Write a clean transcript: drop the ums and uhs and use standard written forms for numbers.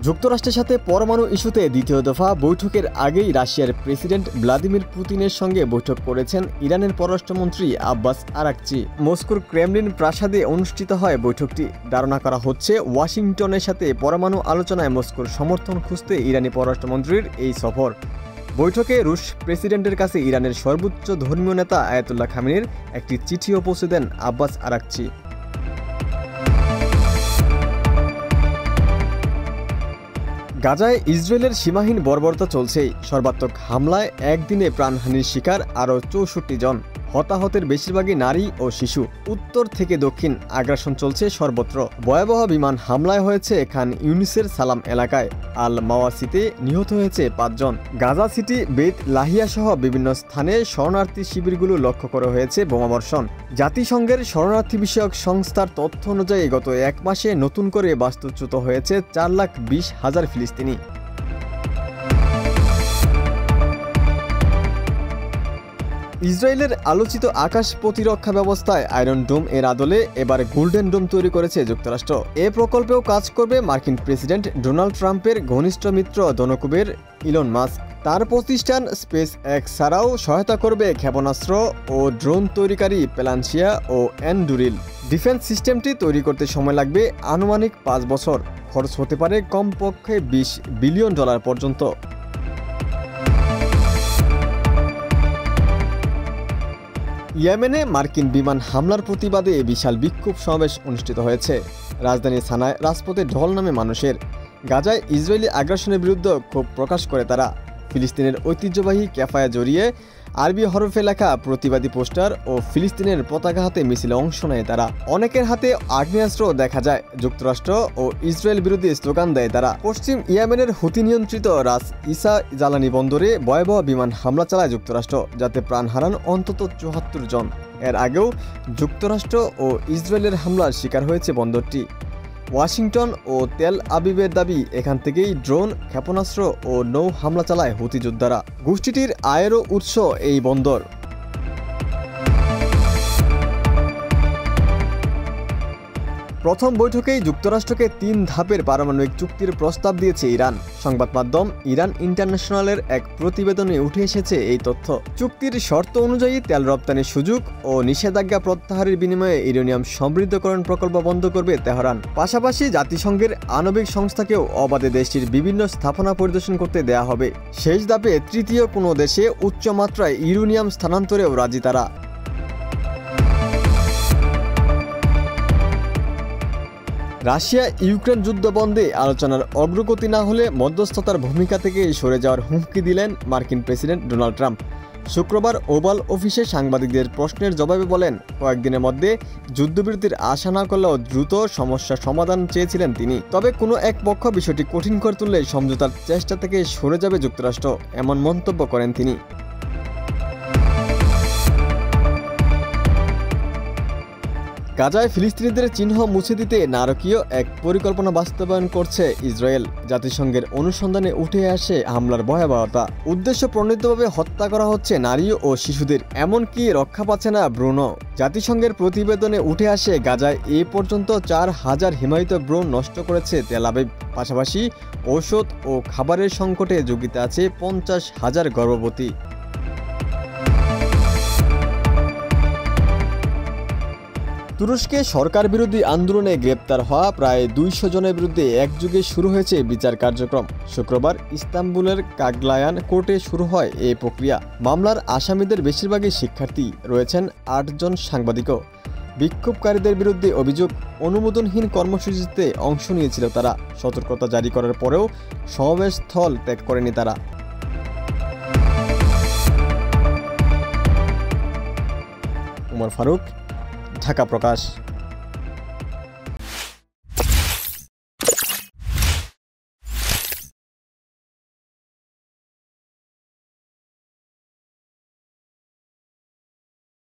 যুক্তরাষ্ট্রের সাথে পরমাণু ইস্যুতে দ্বিতীয় দফা বৈঠকের আগেই রাশিয়ার প্রেসিডেন্ট ভ্লাদিমির পুতিনের সঙ্গে বৈঠক করেছেন ইরানের পররাষ্ট্রমন্ত্রী আব্বাস আরাকচি। মস্কোর ক্রেমলিন প্রাসাদে অনুষ্ঠিত হয় বৈঠকটি। ধারণা করা হচ্ছে ওয়াশিংটনের সাথে পরমাণু আলোচনায় মস্কোর সমর্থন খুঁজতে ইরানি পররাষ্ট্রমন্ত্রীর এই সফর। বৈঠকে রুশ প্রেসিডেন্টের কাছে ইরানের সর্বোচ্চ ধর্মীয় নেতা আয়াতুল্লাহ খামেনির একটি চিঠিও পৌঁছে দেন আব্বাস আরাকচি। গাজায় ইসরায়েলের সীমাহীন বর্বরতা চলছেই। সর্বাত্মক হামলায় একদিনে প্রাণহানির শিকার আরও 64 জন। হতাহতের বেশিরভাগই নারী ও শিশু। উত্তর থেকে দক্ষিণ আগ্রাসন চলছে সর্বত্র। ভয়াবহ বিমান হামলায় হয়েছে খান ইউনিসের সালাম এলাকায়। আল মাওয়াসিতে নিহত হয়েছে 5 জন। গাজা সিটি, বেত লাহিয়া সহ বিভিন্ন স্থানে শরণার্থী শিবিরগুলো লক্ষ্য করা হয়েছে বোমাবর্ষণ। জাতিসংঘের শরণার্থী বিষয়ক সংস্থার তথ্য অনুযায়ী গত 1 মাসে নতুন করে বাস্তুচ্যুত হয়েছে 4,20,000 ফিলিস্তিনি। ইসরায়েলের আলোচিত আকাশ প্রতিরক্ষা ব্যবস্থায় আয়রন ডোম এর আদলে এবার গোল্ডেন ডোম তৈরি করেছে যুক্তরাষ্ট্র। এ প্রকল্পেও কাজ করবে মার্কিন প্রেসিডেন্ট ডোনাল্ড ট্রাম্পের ঘনিষ্ঠ মিত্র ধনকুবের ইলন মাস্ক। তার প্রতিষ্ঠান স্পেস এক্স ছাড়াও সহায়তা করবে ক্ষেপণাস্ত্র ও ড্রোন তৈরিকারী প্যালান্সিয়া ও এন্ডুরিল। ডিফেন্স সিস্টেমটি তৈরি করতে সময় লাগবে আনুমানিক 5 বছর। খরচ হতে পারে কমপক্ষে $20 বিলিয়ন পর্যন্ত। ইয়েমেনে মার্কিন বিমান হামলার প্রতিবাদে বিশাল বিক্ষোভ সমাবেশ অনুষ্ঠিত হয়েছে। রাজধানী সানায় রাজপথে ঢল নামে মানুষের। গাজায় ইসরায়েলি আগ্রাসনের বিরুদ্ধে ক্ষোভ প্রকাশ করে তারা। ফিলিস্তিনের ঐতিহ্যবাহী ক্যাফায় জড়িয়ে আরবি হরফে লেখা প্রতিবাদী পোস্টার ও ফিলিস্তিনের পতাকা হাতে মিছিলে অংশ নেয় তারা। অনেকের হাতে আগ্নেয়াস্ত্র দেখা যায়। যুক্তরাষ্ট্র ও ইসরায়েল বিরোধী স্লোগান দেয় তারা। পশ্চিম ইয়েমেনের হুতি নিয়ন্ত্রিত রাস ইসা জ্বালানি বন্দরে ভয়াবহ বিমান হামলা চালায় যুক্তরাষ্ট্র, যাতে প্রাণ হারান অন্তত 74 জন। এর আগেও যুক্তরাষ্ট্র ও ইসরায়েলের হামলার শিকার হয়েছে বন্দরটি। ওয়াশিংটন ও তেল আবিবের দাবি, এখান থেকেই ড্রোন, ক্ষেপণাস্ত্র ও নৌ হামলা চালায় হুতি যোদ্ধারা। গোষ্ঠীটির আয়েরও উৎস এই বন্দর। প্রথম বৈঠকেই যুক্তরাষ্ট্রকে 3 ধাপের পারমাণবিক চুক্তির প্রস্তাব দিয়েছে ইরান। সংবাদ মাধ্যম ইরান ইন্টারন্যাশনালের এক প্রতিবেদনে উঠে এসেছে এই তথ্য। চুক্তির শর্ত অনুযায়ী তেল রপ্তানির সুযোগ ও নিষেধাজ্ঞা প্রত্যাহারের বিনিময়ে ইউরেনিয়াম সমৃদ্ধকরণ প্রকল্প বন্ধ করবে তেহরান। পাশাপাশি জাতিসংঘের আণবিক সংস্থাকেও অবাধে দেশটির বিভিন্ন স্থাপনা পরিদর্শন করতে দেয়া হবে। শেষ ধাপে তৃতীয় কোনো দেশে উচ্চমাত্রায় ইউরেনিয়াম স্থানান্তরেও রাজি তারা। রাশিয়া ইউক্রেন যুদ্ধ বন্ধে আলোচনার অগ্রগতি না হলে মধ্যস্থতার ভূমিকা থেকে সরে যাওয়ার হুমকি দিলেন মার্কিন প্রেসিডেন্ট ডোনাল্ড ট্রাম্প। শুক্রবার ওভাল অফিসে সাংবাদিকদের প্রশ্নের জবাবে বলেন, কয়েকদিনের মধ্যে যুদ্ধবিরতির আশা না করলেও দ্রুত সমস্যার সমাধান চেয়েছিলেন তিনি। তবে কোনো এক পক্ষ বিষয়টি কঠিন করে তুললে সমঝোতার চেষ্টা থেকে সরে যাবে যুক্তরাষ্ট্র, এমন মন্তব্য করেন তিনি। গাজায় ফিলিস্তিনিদের চিহ্ন মুছে দিতে নারকীয় এক পরিকল্পনা বাস্তবায়ন করছে ইসরায়েল। জাতিসংঘের অনুসন্ধানে উঠে আসে হামলার ভয়াবহতা। উদ্দেশ্য প্রণীতভাবে হত্যা করা হচ্ছে নারী ও শিশুদের, এমনকি রক্ষা পাচ্ছে না ভ্রূণ। জাতিসংঘের প্রতিবেদনে উঠে আসে গাজায় এ পর্যন্ত 4,000 হিমায়িত ভ্রূণ নষ্ট করেছে তেল আবিব। পাশাপাশি ঔষধ ও খাবারের সংকটে ঝুঁকিতে আছে 50,000 গর্ভবতী। তুরস্কে সরকার বিরোধী আন্দোলনে গ্রেপ্তার হওয়া প্রায় 200 জনের বিরুদ্ধে একযোগে শুরু হয়েছে বিচার কার্যক্রম। শুক্রবার ইস্তাম্বুলের কাগলায়ান কোর্টে শুরু হয় এই প্রক্রিয়া। মামলার আসামিদের বেশিরভাগই শিক্ষার্থী, রয়েছেন 8 জন সাংবাদিকও। বিক্ষোভকারীদের বিরুদ্ধে অভিযোগ, অনুমোদনহীন কর্মসূচিতে অংশ নিয়েছিল তারা। সতর্কতা জারি করার পরেও সমাবেশ স্থল ত্যাগ করেনি তারা। উমর ফারুক, ঢাকা প্রকাশ।